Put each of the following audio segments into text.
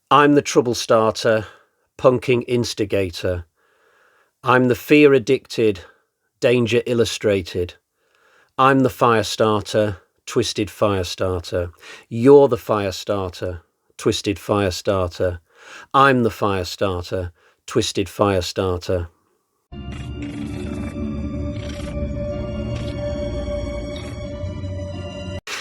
I'm the trouble starter, punking instigator. I'm the fear-addicted, danger illustrated. I'm the Firestarter, twisted Firestarter. You're the Firestarter, twisted Firestarter. I'm the Firestarter, twisted Firestarter.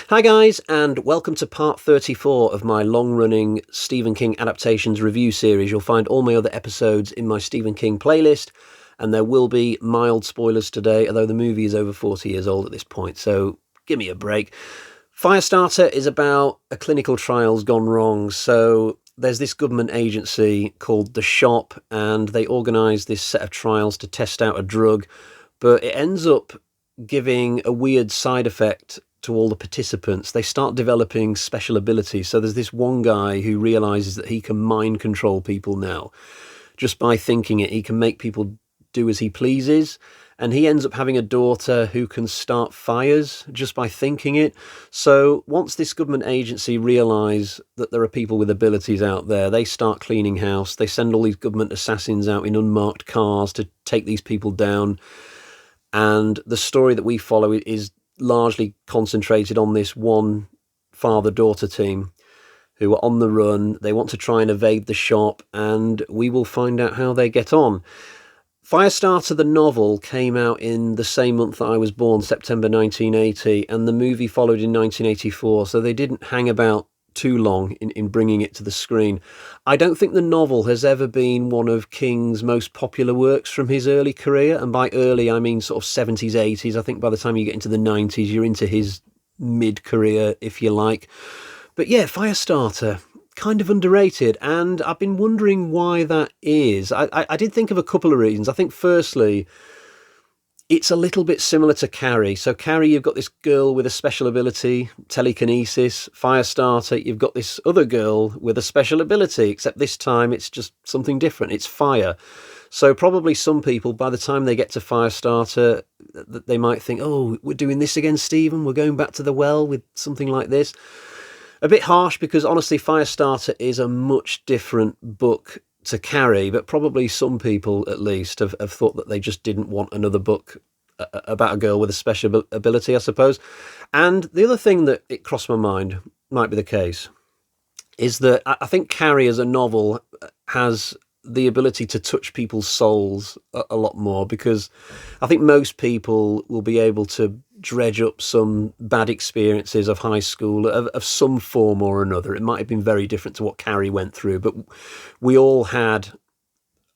Hi guys, and welcome to part 34 of my long-running Stephen King adaptations review series. You'll find all my other episodes in my Stephen King playlist, and there will be mild spoilers today, although the movie is over 40 years old at this point, so give me a break. Firestarter is about a clinical trial's gone wrong, so there's this government agency called The Shop, and they organise this set of trials to test out a drug, but it ends up giving a weird side effect to all the participants. They start developing special abilities. So there's this one guy who realizes that he can mind control people now. Just by thinking it, he can make people do as he pleases. And he ends up having a daughter who can start fires just by thinking it. So once this government agency realise that there are people with abilities out there, they start cleaning house. They send all these government assassins out in unmarked cars to take these people down. And the story that we follow is largely concentrated on this one father-daughter team who are on the run. They want to try and evade the shop, and we will find out how they get on. Firestarter, the novel, came out in the same month that I was born, September 1980, and the movie followed in 1984, so they didn't hang about too long in bringing it to the screen. I don't think the novel has ever been one of King's most popular works from his early career, and by early I mean sort of 70s, 80s. I think by the time you get into the 90s, you're into his mid-career, if you like. But yeah, Firestarter, kind of underrated, and I've been wondering why that is. I did think of a couple of reasons. I think firstly, it's a little bit similar to Carrie. So Carrie, you've got this girl with a special ability, telekinesis. Firestarter, you've got this other girl with a special ability, except this time it's just something different. It's fire. So probably some people, by the time they get to Firestarter, they might think, oh, we're doing this again, Stephen. We're going back to the well with something like this. A bit harsh because honestly, Firestarter is a much different book to Carrie, but probably some people at least have thought that they just didn't want another book about a girl with a special ability, I suppose. And the other thing that it crossed my mind might be the case is that I think Carrie as a novel has the ability to touch people's souls a lot more, because I think most people will be able to dredge up some bad experiences of high school of some form or another. It might have been very different to what Carrie went through, but we all had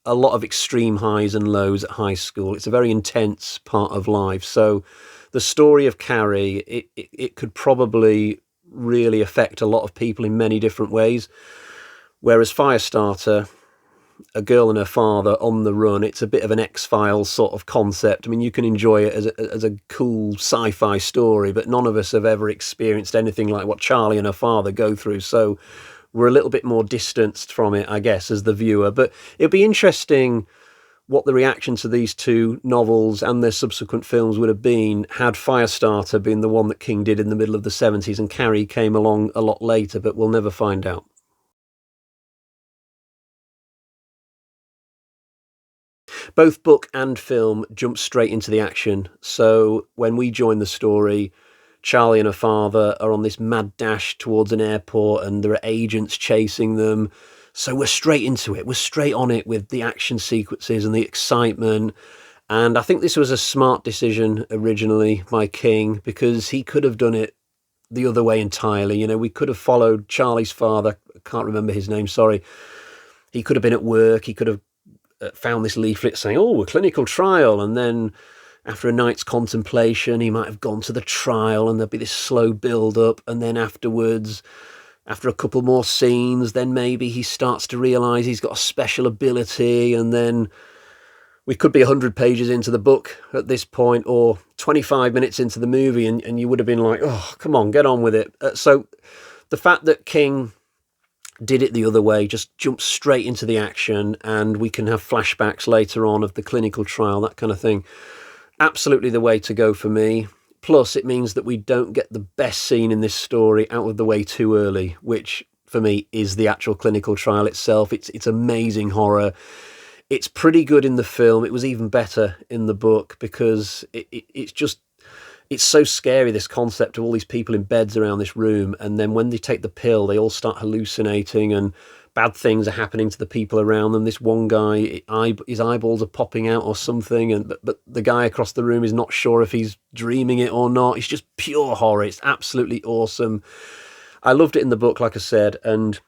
a lot of extreme highs and lows at high school. It's a very intense part of life. So the story of Carrie, it could probably really affect a lot of people in many different ways. Whereas Firestarter, a girl and her father on the run, it's a bit of an X-Files sort of concept. I mean, you can enjoy it as a cool sci-fi story, but none of us have ever experienced anything like what Charlie and her father go through. So we're a little bit more distanced from it, I guess, as the viewer. But it'll be interesting what the reaction to these two novels and their subsequent films would have been had Firestarter been the one that King did in the middle of the 70s and Carrie came along a lot later, but we'll never find out. Both book and film jump straight into the action. So when we join the story, Charlie and her father are on this mad dash towards an airport and there are agents chasing them. So we're straight into it. We're straight on it with the action sequences and the excitement. And I think this was a smart decision originally by King, because he could have done it the other way entirely. You know, we could have followed Charlie's father. I can't remember his name, sorry. He could have been at work. He could have found this leaflet saying, oh, a clinical trial, and then after a night's contemplation he might have gone to the trial and there'd be this slow build up, and then afterwards, after a couple more scenes, then maybe he starts to realise he's got a special ability, and then we could be 100 pages into the book at this point, or 25 minutes into the movie, and you would have been like, oh, come on, get on with it. So the fact that King did it the other way, just jumped straight into the action, and we can have flashbacks later on of the clinical trial, that kind of thing. Absolutely the way to go for me. Plus, it means that we don't get the best scene in this story out of the way too early, which for me is the actual clinical trial itself. It's amazing horror. It's pretty good in the film. It was even better in the book because it's so scary, this concept of all these people in beds around this room, and then when they take the pill, they all start hallucinating and bad things are happening to the people around them. This one guy, his eyeballs are popping out or something, but the guy across the room is not sure if he's dreaming it or not. It's just pure horror. It's absolutely awesome. I loved it in the book, like I said, and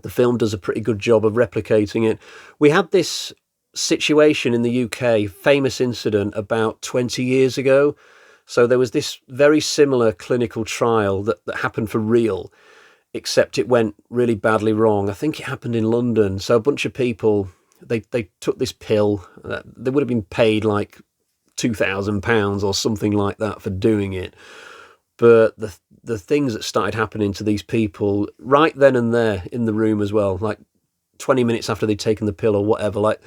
the film does a pretty good job of replicating it. We had this situation in the UK, famous incident about 20 years ago. So there was this very similar clinical trial that happened for real, except it went really badly wrong. I think it happened in London. So a bunch of people, they took this pill. They would have been paid like £2,000 or something like that for doing it. But the things that started happening to these people right then and there in the room as well, like 20 minutes after they'd taken the pill or whatever, like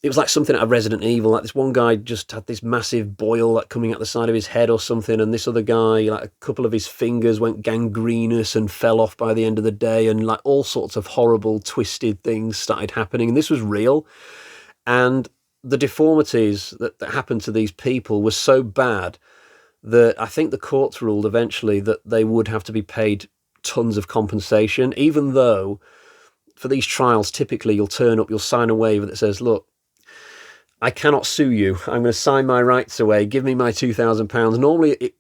it was like something out of Resident Evil. Like this one guy just had this massive boil like coming out the side of his head or something, and this other guy, like a couple of his fingers went gangrenous and fell off by the end of the day, and like all sorts of horrible twisted things started happening, and this was real. And the deformities that happened to these people were so bad that I think the courts ruled eventually that they would have to be paid tons of compensation, even though for these trials, typically you'll turn up, you'll sign a waiver that says, look, I cannot sue you. I'm going to sign my rights away. Give me my £2,000. Normally,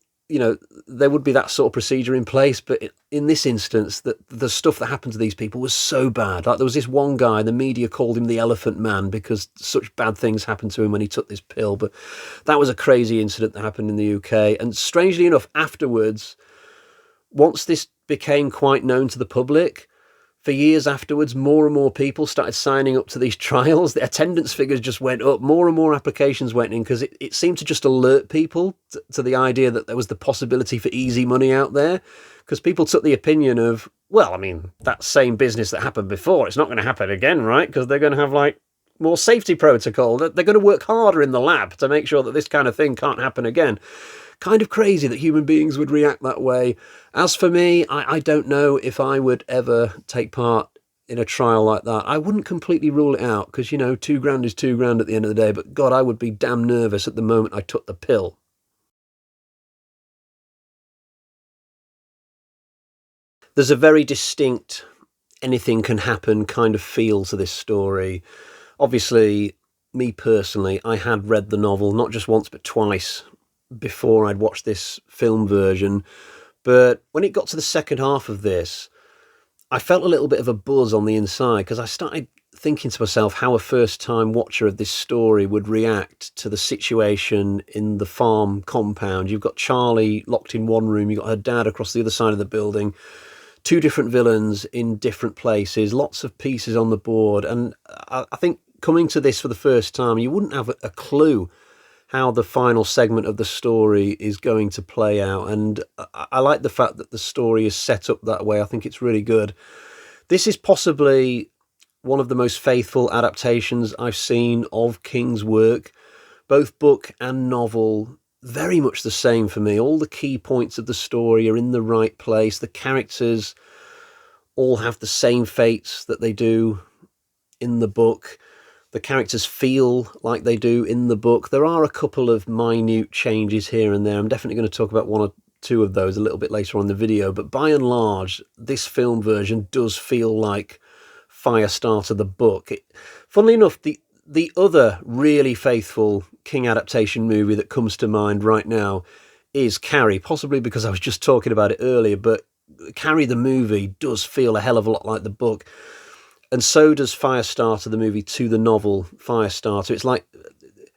there would be that sort of procedure in place, but in this instance, the stuff that happened to these people was so bad. Like there was this one guy, the media called him the Elephant Man because such bad things happened to him when he took this pill. But that was a crazy incident that happened in the UK. And strangely enough, afterwards, once this became quite known to the public, for years afterwards, more and more people started signing up to these trials. The attendance figures just went up. More and more applications went in because it seemed to just alert people to the idea that there was the possibility for easy money out there. Because people took the opinion of, well, I mean, that same business that happened before, it's not going to happen again, right? Because they're going to have like more safety protocol. They're going to work harder in the lab to make sure that this kind of thing can't happen again. Kind of crazy that human beings would react that way. As for me, I don't know if I would ever take part in a trial like that. I wouldn't completely rule it out because, £2,000 is £2,000 at the end of the day. But God, I would be damn nervous at the moment I took the pill. There's a very distinct anything can happen kind of feel to this story. Obviously, me personally, I had read the novel not just once but twice before I'd watched this film version. But when it got to the second half of this, I felt a little bit of a buzz on the inside because I started thinking to myself how a first-time watcher of this story would react to the situation in the farm compound. You've got Charlie locked in one room, you've got her dad across the other side of the building, two different villains in different places, lots of pieces on the board. And I think coming to this for the first time, you wouldn't have a clue how the final segment of the story is going to play out. And I like the fact that the story is set up that way. I think it's really good. This is possibly one of the most faithful adaptations I've seen of King's work. Both book and novel, very much the same for me. All the key points of the story are in the right place. The characters all have the same fates that they do in the book. The characters feel like they do in the book. There are a couple of minute changes here and there. I'm definitely going to talk about one or two of those a little bit later on in the video. But by and large, this film version does feel like Firestarter, the book. Funnily enough, the other really faithful King adaptation movie that comes to mind right now is Carrie, possibly because I was just talking about it earlier, but Carrie the movie does feel a hell of a lot like the book. And so does Firestarter, the movie, to the novel Firestarter. It's like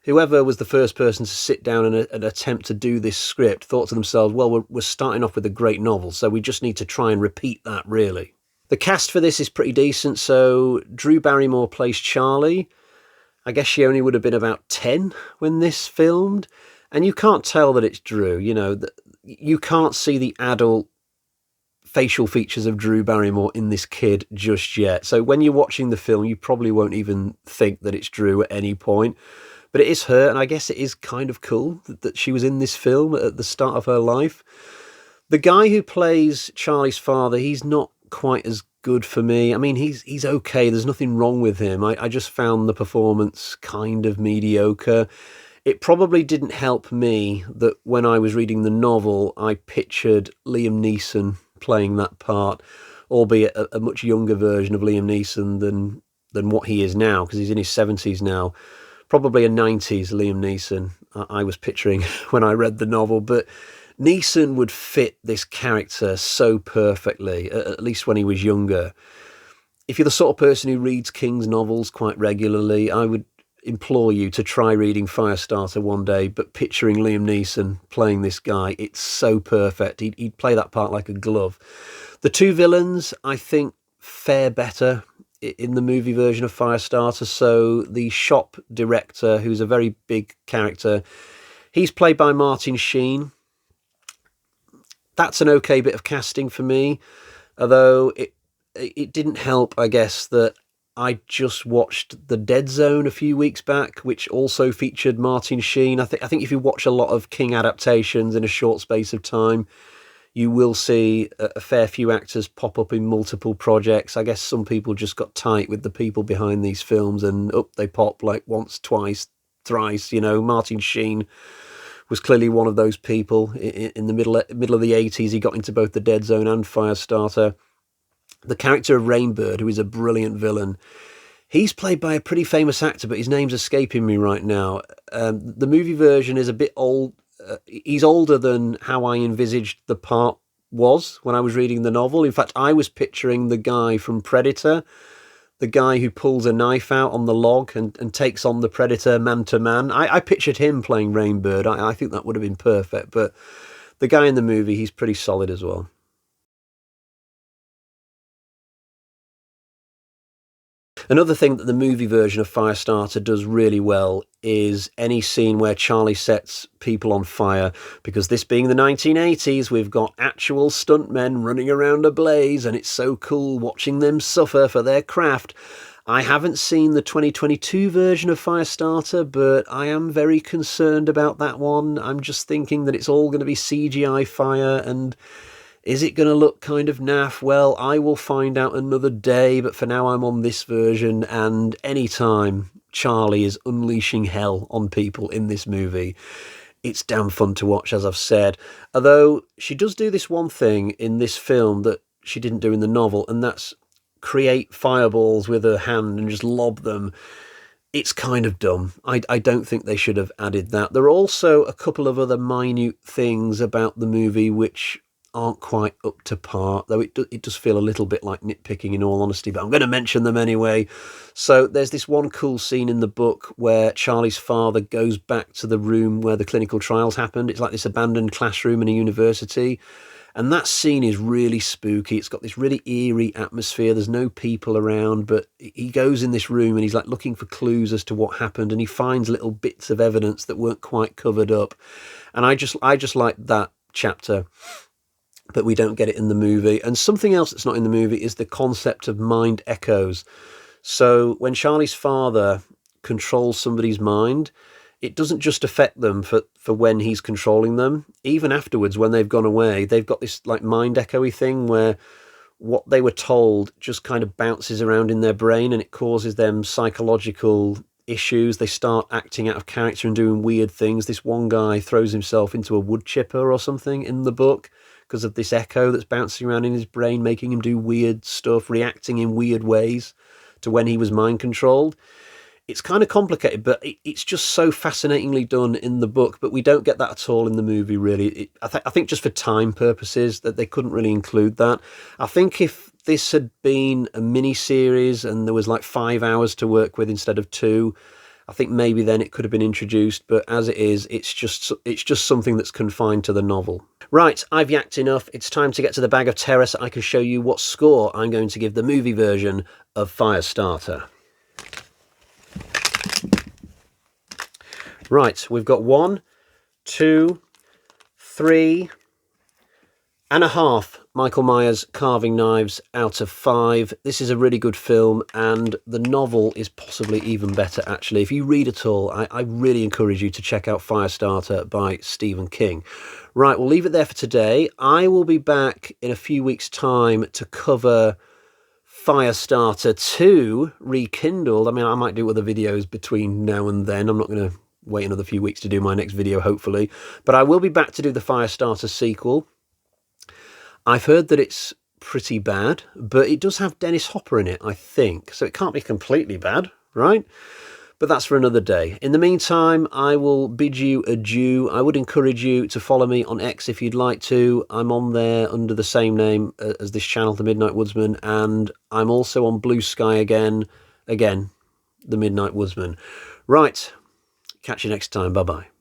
whoever was the first person to sit down and attempt to do this script thought to themselves, well, we're starting off with a great novel, so we just need to try and repeat that, really. The cast for this is pretty decent. So Drew Barrymore plays Charlie. I guess she only would have been about 10 when this filmed. And you can't tell that it's Drew. You can't see the adult facial features of Drew Barrymore in this kid just yet. So when you're watching the film, you probably won't even think that it's Drew at any point. But it is her, and I guess it is kind of cool that she was in this film at the start of her life. The guy who plays Charlie's father, he's not quite as good for me. I mean, he's okay. There's nothing wrong with him. I just found the performance kind of mediocre. It probably didn't help me that when I was reading the novel, I pictured Liam Neeson playing that part, albeit a much younger version of Liam Neeson than what he is now, because he's in his 70s now. Probably a 90s Liam Neeson I was picturing when I read the novel, but Neeson would fit this character so perfectly, at least when he was younger. If you're the sort of person who reads King's novels quite regularly, I would implore you to try reading Firestarter one day, but picturing Liam Neeson playing this guy, it's so perfect. He'd play that part like a glove. The two villains, I think, fare better in the movie version of Firestarter. So the shop director, who's a very big character, he's played by Martin Sheen. That's an okay bit of casting for me, although it didn't help, I guess, that I just watched The Dead Zone a few weeks back, which also featured Martin Sheen. I think if you watch a lot of King adaptations in a short space of time, you will see a fair few actors pop up in multiple projects. I guess some people just got tight with the people behind these films, and up they pop like once, twice, thrice. You know, Martin Sheen was clearly one of those people. In the middle of the 80s, he got into both The Dead Zone and Firestarter. The character of Rainbird, who is a brilliant villain, he's played by a pretty famous actor, but his name's escaping me right now. The movie version is a bit old. He's older than how I envisaged the part was when I was reading the novel. In fact, I was picturing the guy from Predator, the guy who pulls a knife out on the log and takes on the Predator man to man. I pictured him playing Rainbird. I think that would have been perfect, but the guy in the movie, he's pretty solid as well. Another thing that the movie version of Firestarter does really well is any scene where Charlie sets people on fire, because this being the 1980s, we've got actual stuntmen running around a blaze, and it's so cool watching them suffer for their craft. I haven't seen the 2022 version of Firestarter, but I am very concerned about that one. I'm just thinking that it's all going to be CGI fire, and is it going to look kind of naff? Well, I will find out another day, but for now I'm on this version, and anytime Charlie is unleashing hell on people in this movie, it's damn fun to watch, as I've said. Although she does do this one thing in this film that she didn't do in the novel, and that's create fireballs with her hand and just lob them. It's kind of dumb. I don't think they should have added that. There are also a couple of other minute things about the movie which aren't quite up to par, though it does feel a little bit like nitpicking in all honesty, but I'm going to mention them anyway. So there's this one cool scene in the book where Charlie's father goes back to the room where the clinical trials happened. It's like this abandoned classroom in a university, and that scene is really spooky. It's got this really eerie atmosphere. There's no people around, but he goes in this room and he's like looking for clues as to what happened, and he finds little bits of evidence that weren't quite covered up. And I just like that chapter, but we don't get it in the movie. And something else that's not in the movie is the concept of mind echoes. So when Charlie's father controls somebody's mind, it doesn't just affect them for when he's controlling them. Even afterwards, when they've gone away, they've got this like mind echoey thing where what they were told just kind of bounces around in their brain, and it causes them psychological issues. They start acting out of character and doing weird things. This one guy throws himself into a wood chipper or something in the book because of this echo that's bouncing around in his brain, making him do weird stuff, reacting in weird ways to when he was mind controlled. It's kind of complicated, but it's just so fascinatingly done in the book, but we don't get that at all in the movie, really. I think just for time purposes that they couldn't really include that. I think if this had been a mini-series and there was like 5 hours to work with instead of 2, I think maybe then it could have been introduced, but as it is, it's just something that's confined to the novel. Right, I've yacked enough. It's time to get to the bag of terror so I can show you what score I'm going to give the movie version of Firestarter. Right, we've got 1, 2, 3, 4.5 Michael Myers carving knives out of 5. This is a really good film, and the novel is possibly even better, actually. If you read at all, I really encourage you to check out Firestarter by Stephen King. Right, we'll leave it there for today. I will be back in a few weeks' time to cover Firestarter 2 Rekindled. I mean, I might do other videos between now and then. I'm not going to wait another few weeks to do my next video, hopefully. But I will be back to do the Firestarter sequel. I've heard that it's pretty bad, but it does have Dennis Hopper in it, I think. So it can't be completely bad, right? But that's for another day. In the meantime, I will bid you adieu. I would encourage you to follow me on X if you'd like to. I'm on there under the same name as this channel, The Midnight Woodsman, and I'm also on Blue Sky again, The Midnight Woodsman. Right, catch you next time. Bye-bye.